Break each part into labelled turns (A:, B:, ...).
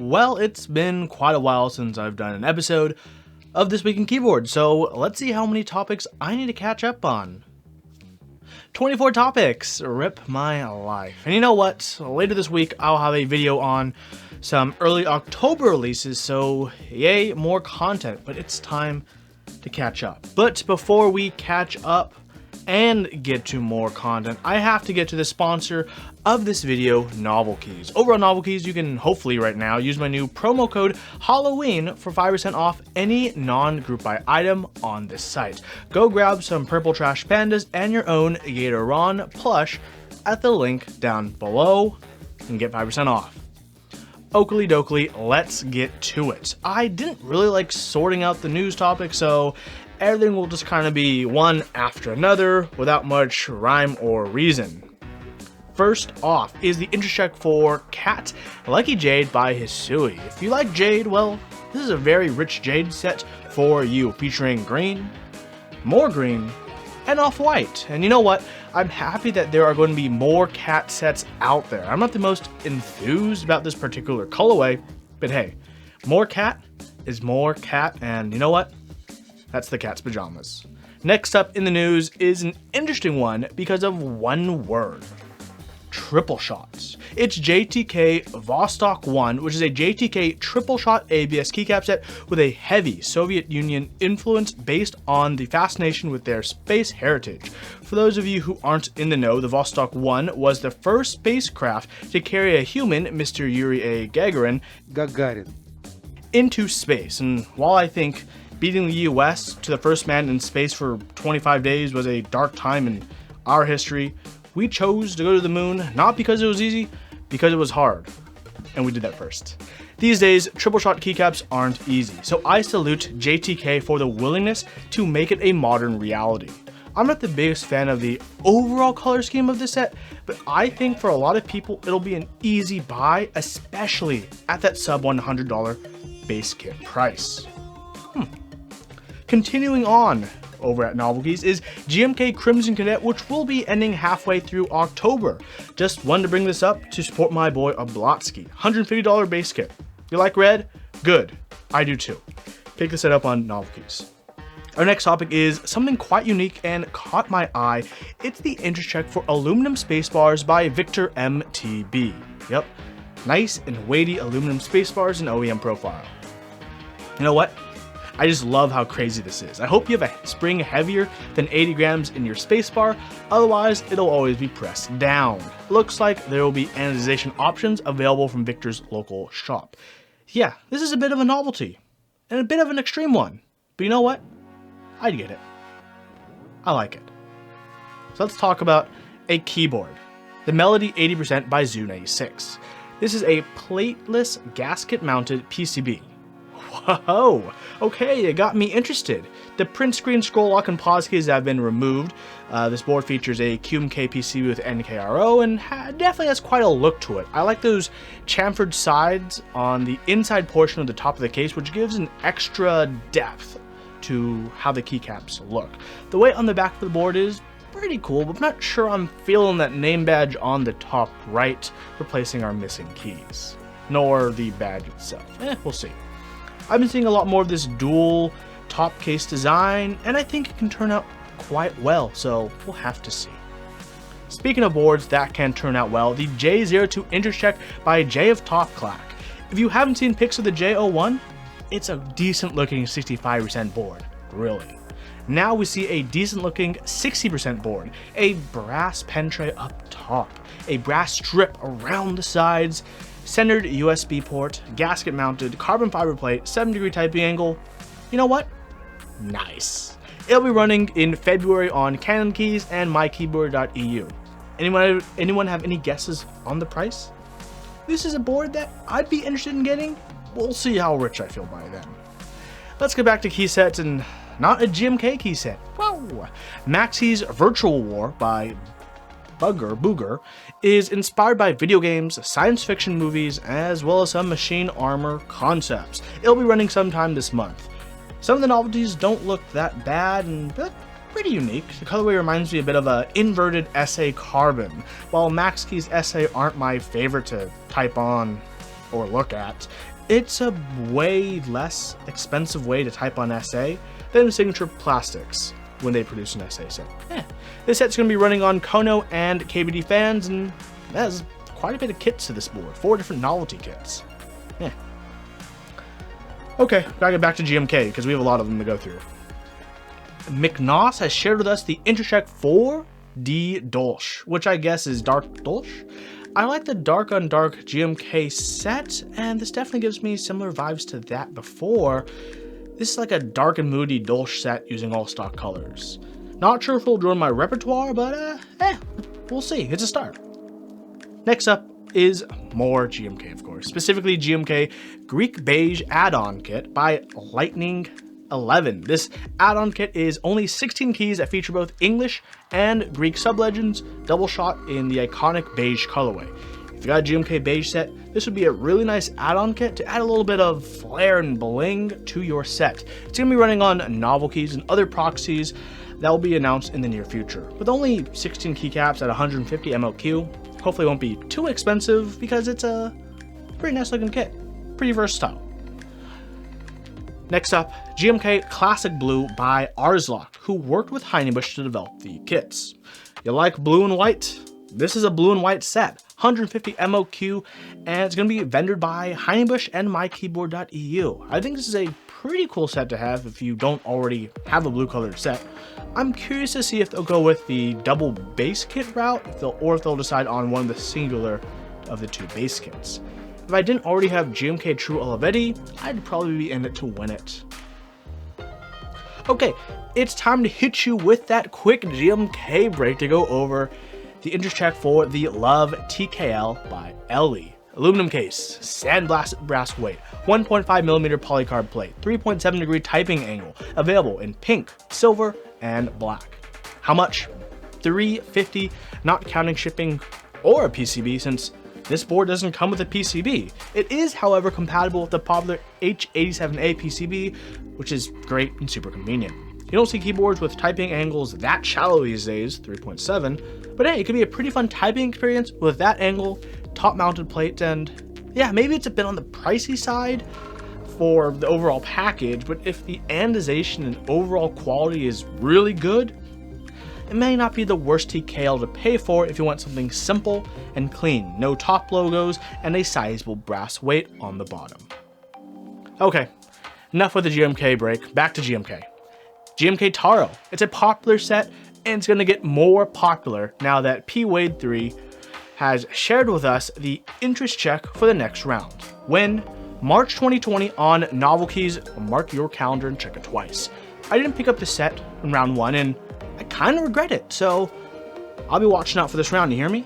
A: Well, it's been quite a while since I've done an episode of This Week in Keyboard, so let's see how many topics I need to catch up on. 24 topics! Rip my life. And you know what? Later this week, I'll have a video on some early October releases, so yay, more content, but it's time to catch up. But before we catch up and get to more content, I have to get to the sponsor of this video, Novelkeys. Over on Novelkeys, you can hopefully right now use my new promo code Halloween for 5% off any non-group buy item on this site. Go grab some purple trash pandas and your own Gatoron plush at the link down below and get 5% off. Oakley dokley, let's get to it. I didn't really like sorting out the news topics, so everything will just kind of be one after another without much rhyme or reason. First off is the interest check for Cat Lucky Jade by Hisui. If you like Jade, well, this is a very rich Jade set for you, featuring green, more green, and off-white. And you know what? I'm happy that there are going to be more Cat sets out there. I'm not the most enthused about this particular colorway, but hey, more Cat is more Cat, and you know what? That's the Cat's pajamas. Next up in the news is an interesting one because of one word. Triple shots. It's JTK Vostok-1, which is a JTK triple shot ABS keycap set with a heavy Soviet Union influence based on the fascination with their space heritage. For those of you who aren't in the know, the Vostok-1 was the first spacecraft to carry a human, Mr. Yuri A. Gagarin, into space. And while I think beating the US to the first man in space for 25 days was a dark time in our history, we chose to go to the moon not because it was easy, because it was hard. And we did that first. These days, triple shot keycaps aren't easy, so I salute JTK for the willingness to make it a modern reality. I'm not the biggest fan of the overall color scheme of this set, but I think for a lot of people it'll be an easy buy, especially at that sub $100 base kit price. Continuing on over at Novelkeys is GMK Crimson Cadet, which will be ending halfway through October. Just wanted to bring this up to support my boy Oblotsky. $150 base kit. You like red? Good. I do too. Pick this set up on Novelkeys. Our next topic is something quite unique and caught my eye. It's the interest check for Aluminum Spacebars by Victor MTB. Yep. Nice and weighty aluminum spacebars in OEM profile. You know what? I just love how crazy this is. I hope you have a spring heavier than 80 grams in your spacebar, otherwise it'll always be pressed down. Looks like there will be anodization options available from Victor's local shop. Yeah, this is a bit of a novelty, and a bit of an extreme one, but you know what? I get it. I like it. So let's talk about a keyboard. The Melody 80% by Zune6. This is a plateless gasket-mounted PCB. Whoa, okay, it got me interested. The print screen, scroll lock, and pause keys have been removed. This board features a QMK PC with NKRO and definitely has quite a look to it. I like those chamfered sides on the inside portion of the top of the case, which gives an extra depth to how the keycaps look. The weight on the back of the board is pretty cool, but I'm not sure I'm feeling that name badge on the top right, replacing our missing keys. Nor the badge itself. We'll see. I've been seeing a lot more of this dual top case design, and I think it can turn out quite well, so we'll have to see. Speaking of boards that can turn out well, the J02 interest check by J of Top Clack. If you haven't seen pics of the J01, it's a decent looking 65% board, really. Now we see a decent looking 60% board, a brass pen tray up top, a brass strip around the sides, centered USB port, gasket mounted, carbon fiber plate, 7-degree typing angle. You know what? Nice. It'll be running in February on Canon Keys and mykeyboard.eu. Anyone have any guesses on the price? This is a board that I'd be interested in getting. We'll see how rich I feel by then. Let's get back to key sets, and not a GMK key set. Whoa! Maxkeys Virtual War by Booger is inspired by video games, science fiction movies, as well as some machine armor concepts. It'll be running sometime this month. Some of the novelties don't look that bad, and they're pretty unique. The colorway reminds me a bit of an inverted SA Carbon, while Maxkeys SA aren't my favorite to type on or look at, it's a way less expensive way to type on SA than Signature Plastics when they produce an SA set. This set's going to be running on Kono and KBD fans, and there's quite a bit of kits to this board. 4 different novelty kits. Okay, gotta get back to GMK because we have a lot of them to go through. McNoss has shared with us the Intercheck 4 DDolch, which I guess is Dark Dolch. I like the dark on dark GMK set, and this definitely gives me similar vibes to that before. This is like a dark and moody Dolch set using all stock colors. Not sure if it'll join my repertoire, but we'll see. It's a start. Next up is more GMK, of course, specifically GMK Greek Beige add-on kit by Lightning 11. This add-on kit is only 16 keys that feature both English and Greek sublegends, double shot in the iconic beige colorway. If you got a GMK Beige set, this would be a really nice add-on kit to add a little bit of flair and bling to your set. It's going to be running on novel keys and other proxies that will be announced in the near future. With only 16 keycaps at 150 MOQ, hopefully it won't be too expensive because it's a pretty nice looking kit, pretty versatile. Next up, GMK Classic Blue by Arzlock, who worked with Heinebusch to develop the kits. You like blue and white? This is a blue and white set, 150 MOQ, and it's going to be vendored by Heinebusch and MyKeyboard.eu. I think this is a pretty cool set to have if you don't already have a blue colored set. I'm curious to see if they'll go with the double base kit route, or if they'll decide on one of the singular of the 2 base kits. If I didn't already have GMK True Olivetti, I'd probably be in it to win it. Okay, it's time to hit you with that quick GMK break to go over the Intercheck for the Love TKL by Ellie. Aluminum case, sandblasted brass weight, 1.5mm polycarb plate, 3.7 degree typing angle, available in pink, silver, and black. How much? $350, not counting shipping or a PCB, since this board doesn't come with a PCB. It is, however, compatible with the popular H87A PCB, which is great and super convenient. You don't see keyboards with typing angles that shallow these days, 3.7, but hey, it could be a pretty fun typing experience with that angle, top mounted plate, and yeah, maybe it's a bit on the pricey side for the overall package, but if the anodization and overall quality is really good, it may not be the worst TKL to pay for if you want something simple and clean, no top logos, and a sizable brass weight on the bottom. Okay, enough with the GMK break, back to GMK. GMK Taro, it's a popular set, and it's going to get more popular now that P-Wade 3 has shared with us the interest check for the next round. When? March 2020 on Novel Keys. Mark your calendar and check it twice. I didn't pick up the set in round 1, and I kind of regret it, so I'll be watching out for this round, you hear me?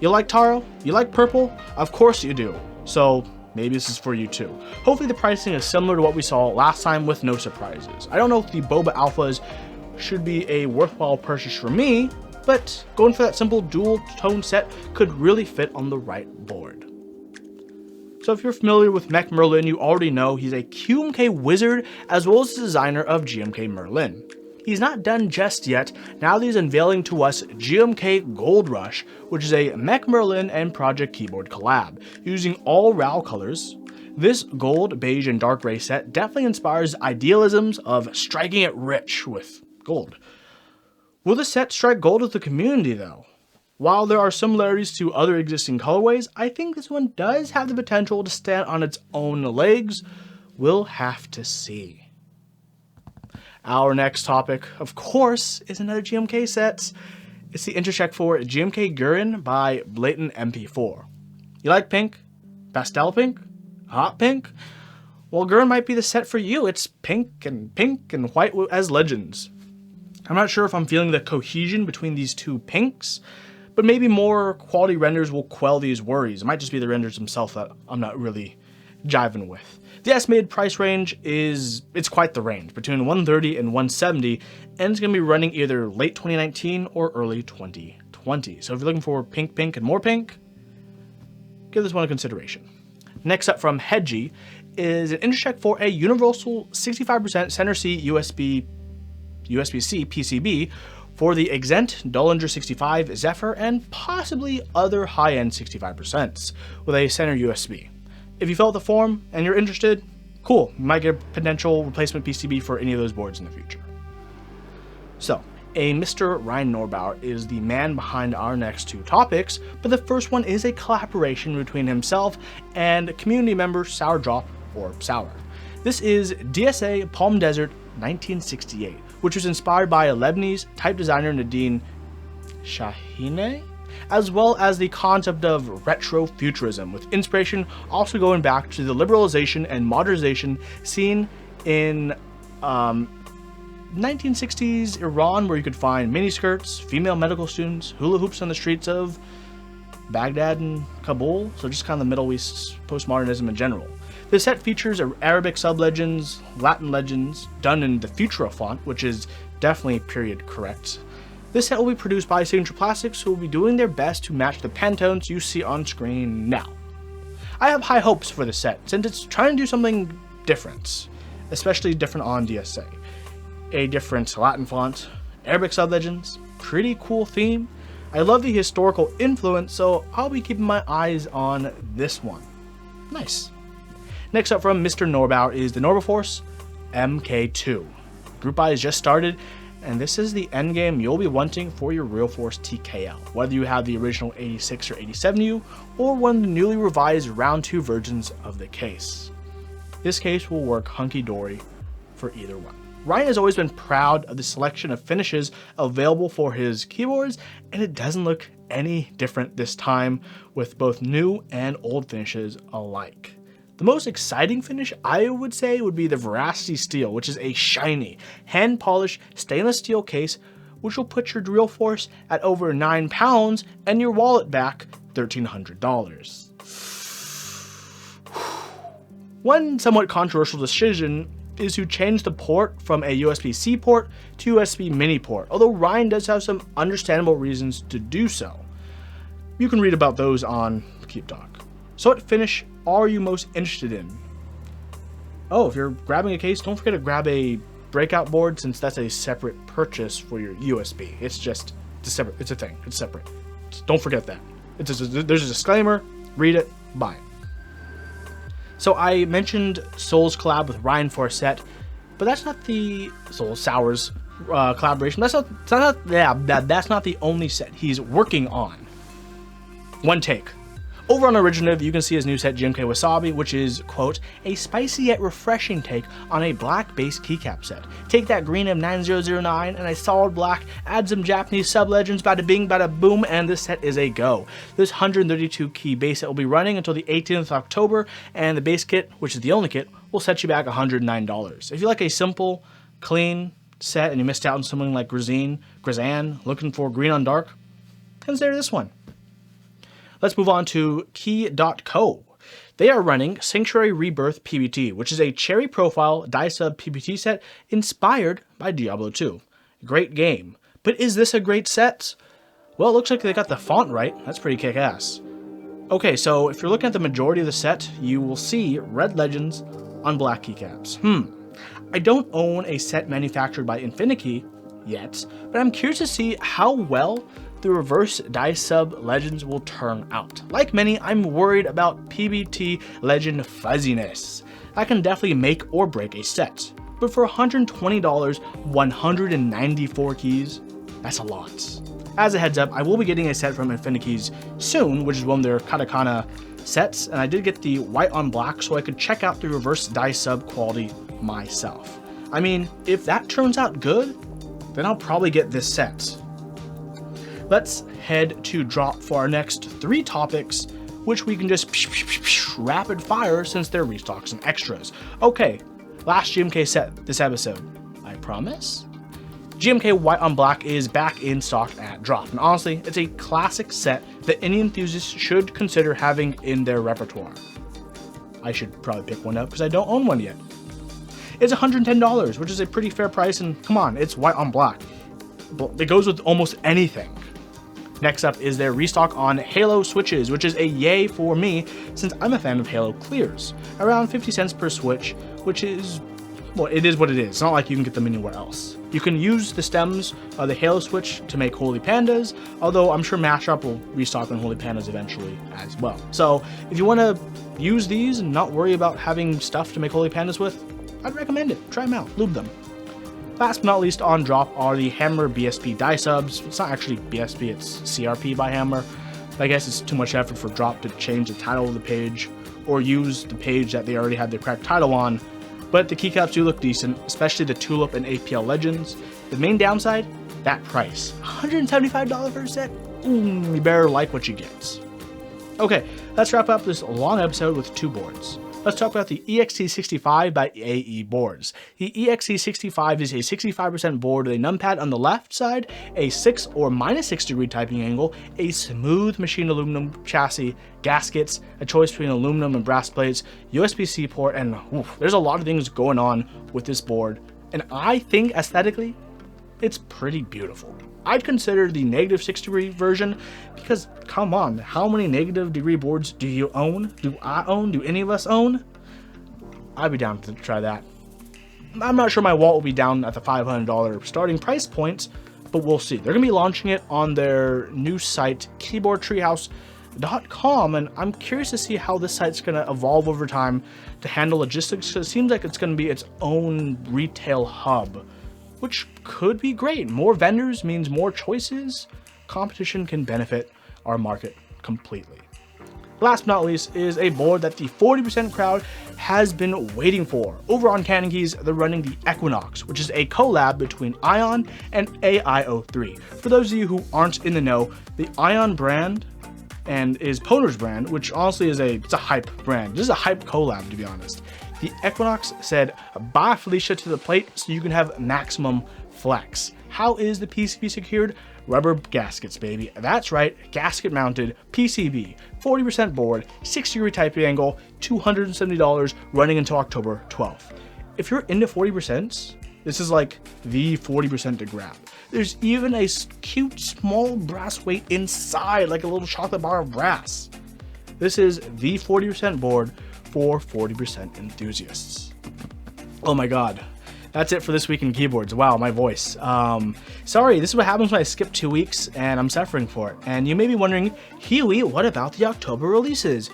A: You like Taro? You like purple? Of course you do, so maybe this is for you too. Hopefully the pricing is similar to what we saw last time with no surprises. I don't know if the Boba Alphas should be a worthwhile purchase for me, but going for that simple dual tone set could really fit on the right board. So if you're familiar with Mech Merlin, you already know he's a QMK wizard as well as the designer of GMK Merlin. He's not done just yet, now that he's unveiling to us GMK Gold Rush, which is a Mech Merlin and Project Keyboard collab, using all RAL colors. This gold, beige, and dark gray set definitely inspires idealisms of striking it rich with gold. Will the set strike gold with the community though? While there are similarities to other existing colorways, I think this one does have the potential to stand on its own legs. We'll have to see. Our next topic, of course, is another GMK set. It's the Intercheck for GMK Guren by Blatant MP4. You like pink? Pastel pink? Hot pink? Well, Guren might be the set for you. It's pink and white as legends. I'm not sure if I'm feeling the cohesion between these two pinks, but maybe more quality renders will quell these worries. It might just be the renders themselves that I'm not really jiving with. The estimated price range it's quite the range, between 130 and 170, and it's going to be running either late 2019 or early 2020. So if you're looking for pink, and more pink, give this one a consideration. Next up from Hedgie is an Intercheck for a universal 65% Center C USB-C PCB for the Exent, Dullinger 65, Zephyr, and possibly other high-end 65%s with a center USB. If you fill out the form and you're interested, cool, you might get a potential replacement PCB for any of those boards in the future. So, a Mr. Ryan Norbauer is the man behind our next two topics, but the first one is a collaboration between himself and community member Sour Drop, or Sour. This is DSA Palm Desert 1968, which was inspired by a Lebanese type designer Nadine Shahine, as well as the concept of retro futurism, with inspiration also going back to the liberalization and modernization seen in 1960s Iran, where you could find miniskirts, female medical students, hula hoops on the streets of Baghdad and Kabul, so just kind of the Middle East postmodernism in general. This set features Arabic sub-legends, Latin legends, done in the Futura font, which is definitely period correct. This set will be produced by Signature Plastics, who will be doing their best to match the Pantones you see on screen now. I have high hopes for this set, since it's trying to do something different, especially different on DSA. A different Latin font, Arabic sub-legends, pretty cool theme. I love the historical influence, so I'll be keeping my eyes on this one. Nice. Next up from Mr. Norbauer is the Norbaforce MK2. Group buy has just started, and this is the endgame you'll be wanting for your Realforce TKL, whether you have the original 86 or 87U, or one of the newly revised Round 2 versions of the case. This case will work hunky-dory for either one. Ryan has always been proud of the selection of finishes available for his keyboards, and it doesn't look any different this time, with both new and old finishes alike. The most exciting finish, I would say, would be the Veracity Steel, which is a shiny, hand-polished stainless steel case, which will put your Realforce at over £9 and your wallet back $1,300. One somewhat controversial decision is to change the port from a USB-C port to USB mini port, although Ryan does have some understandable reasons to do so. You can read about those on Keep Talk. So what finish are you most interested in? Oh, if you're grabbing a case, don't forget to grab a breakout board, since that's a separate purchase for your USB. It's a separate, it's a thing, it's separate. Just don't forget that. There's a disclaimer, read it, buy it. So I mentioned Soul's collab with Ryan for a set, but that's not the Sour's collaboration. That's not the only set he's working on. One take. Over on Originative, you can see his new set GMK Wasabi, which is, quote, a spicy yet refreshing take on a black base keycap set. Take that green M9009 and a solid black, add some Japanese sub-legends, bada bing, bada boom, and this set is a go. This 132 key base set will be running until the 18th of October, and the base kit, which is the only kit, will set you back $109. If you like a simple, clean set and you missed out on something like Grazan, looking for green on dark, consider this one. Let's move on to Key.co. They are running Sanctuary Rebirth PBT, which is a cherry profile die sub PBT set inspired by Diablo 2. Great game. But is this a great set? Well, it looks like they got the font right. That's pretty kick-ass. Okay, so if you're looking at the majority of the set, you will see red legends on black keycaps. I don't own a set manufactured by Infinikey yet, but I'm curious to see how well the reverse die sub legends will turn out. Like many, I'm worried about PBT legend fuzziness. That can definitely make or break a set. But for $120, 194 keys, that's a lot. As a heads up, I will be getting a set from Infinikey's soon, which is one of their katakana sets, and I did get the white on black so I could check out the reverse die sub quality myself. I mean, if that turns out good, then I'll probably get this set. Let's head to drop for our next three topics, which we can just rapid fire since they're restocks and extras. Okay, last GMK set this episode, I promise. GMK White on Black is back in stock at drop, and honestly, it's a classic set that any enthusiast should consider having in their repertoire. I should probably pick one up because I don't own one yet. It's $110, which is a pretty fair price, and come on, it's white on black. It goes with almost anything. Next up is their restock on Halo switches, which is a yay for me since I'm a fan of Halo clears. Around 50 cents per switch, which is well, it is what it is. It's not like you can get them anywhere else. You can use the stems of the Halo Switch to make Holy Pandas, although I'm sure Mashup will restock on Holy Pandas eventually as well. So if you want to use these and not worry about having stuff to make Holy Pandas with, I'd recommend it. Try them out. Lube them. Last but not least on drop are the Hammer BSP die subs. It's not actually BSP, it's CRP by Hammer. I guess it's too much effort for drop to change the title of the page or use the page that they already had the correct title on. But the keycaps do look decent, especially the Tulip and APL Legends. The main downside, that price. $175 for a set? You better like what you get. Okay, let's wrap up this long episode with 2 boards. Let's talk about the EXT65 by AE boards. The EXT65 is a 65% board with a numpad on the left side, a 6 or -6 degree typing angle, a smooth machined aluminum chassis, gaskets, a choice between aluminum and brass plates, USB-C port, and there's a lot of things going on with this board. And I think aesthetically, it's pretty beautiful. I'd consider the -6 degree version because, come on, how many negative degree boards do you own? Do I own? Do any of us own? I'd be down to try that. I'm not sure my wallet will be down at the $500 starting price point, but we'll see. They're going to be launching it on their new site, keyboardtreehouse.com, and I'm curious to see how this site's going to evolve over time to handle logistics, because it seems like it's going to be its own retail hub, which could be great. More vendors means more choices. Competition can benefit our market completely. Last but not least is a board that the 40% crowd has been waiting for. Over on Canon Keys, they're running the Equinox, which is a collab between Ion and AIO3. For those of you who aren't in the know, the Ion brand and is Poner's brand, which honestly is it's a hype brand. This is a hype collab, to be honest. The Equinox said, bye Felicia to the plate so you can have maximum flex. How is the PCB secured? Rubber gaskets, baby. That's right, gasket mounted PCB, 40% board, 6 degree typing angle, $270, running until October 12th. If you're into 40%, this is like the 40% to grab. There's even a cute small brass weight inside, like a little chocolate bar of brass. This is the 40% board for 40% enthusiasts. Oh my god. That's it for this week in keyboards. Wow, my voice. Sorry, this is what happens when I skip 2 weeks and I'm suffering for it. And you may be wondering, Huey, what about the October releases?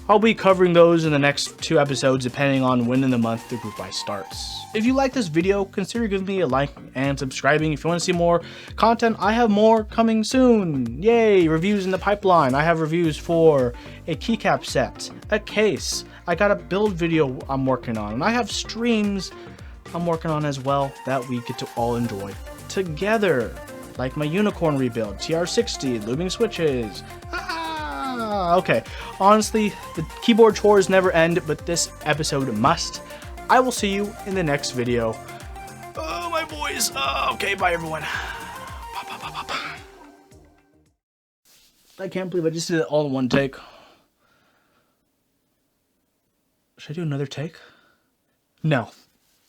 A: I'll be covering those in the next 2 episodes depending on when in the month the group buy starts. If you like this video, consider giving me a like and subscribing. If you want to see more content, I have more coming soon. Yay, reviews in the pipeline. I have reviews for a keycap set, a case. I got a build video I'm working on, and I have streams I'm working on as well that we get to all enjoy together. Like my unicorn rebuild, TR60, looming switches. Okay, honestly, the keyboard chores never end, but this episode must. I will see you in the next video. Oh, my voice. Okay, bye everyone. I can't believe I just did it all in one take. Should I do another take? No.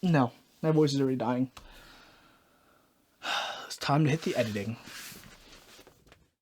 A: No, my voice is already dying. It's time to hit the editing.